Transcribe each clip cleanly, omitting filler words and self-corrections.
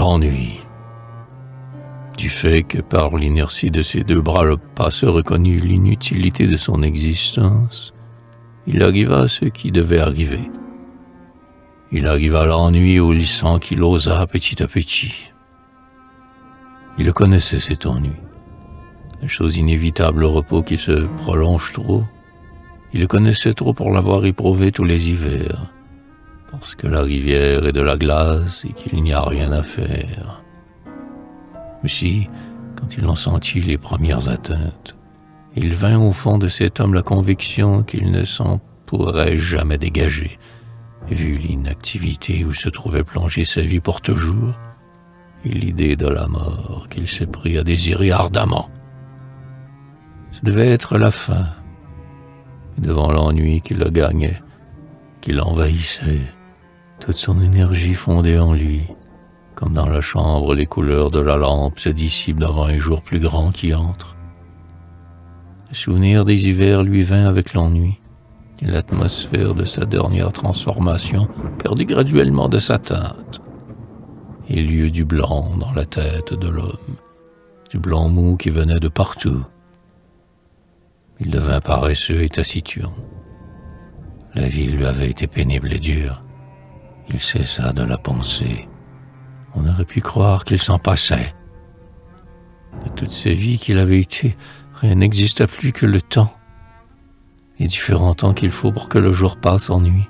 l'ennui. Du fait que par l'inertie de ses deux bras, le passeur reconnut l'inutilité de son existence, il arriva à ce qui devait arriver. Il arriva à l'ennui au lycée qu'il osa petit à petit. Il le connaissait, cet ennui. La chose inévitable au repos qui se prolonge trop. Il le connaissait trop pour l'avoir éprouvé tous les hivers, parce que la rivière est de la glace et qu'il n'y a rien à faire. Aussi, quand il en sentit les premières atteintes, il vint au fond de cet homme la conviction qu'il ne s'en pourrait jamais dégager, vu l'inactivité où se trouvait plongée sa vie pour toujours, et l'idée de la mort qu'il s'est pris à désirer ardemment. Ce devait être la fin. Et devant l'ennui qui le gagnait, qui l'envahissait, toute son énergie fondait en lui. Comme dans la chambre, les couleurs de la lampe se dissipent devant un jour plus grand qui entre. Le souvenir des hivers lui vint avec l'ennui, et l'atmosphère de sa dernière transformation perdit graduellement de sa teinte. Il y eut du blanc dans la tête de l'homme, du blanc mou qui venait de partout. Il devint paresseux et taciturne. La vie lui avait été pénible et dure. Il cessa de la penser. On aurait pu croire qu'il s'en passait. De toutes ces vies qu'il avait été, rien n'exista plus que le temps. Les différents temps qu'il faut pour que le jour passe en nuit,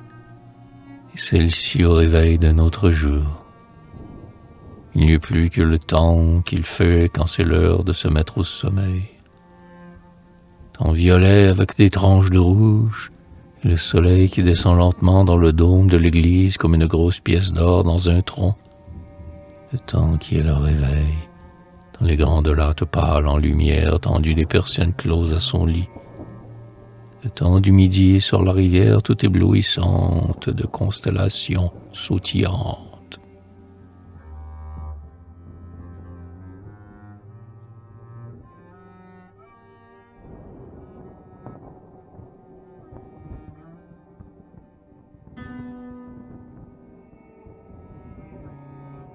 et celle-ci au réveil d'un autre jour. Il n'y eut plus que le temps qu'il fait quand c'est l'heure de se mettre au sommeil. Temps violet avec des tranches de rouge, et le soleil qui descend lentement dans le dôme de l'église comme une grosse pièce d'or dans un tronc. Le temps qui est le réveil, dans les grandes lattes pâles en lumière tendues des persiennes closes à son lit. Le temps du midi sur la rivière tout éblouissante de constellations sautillantes.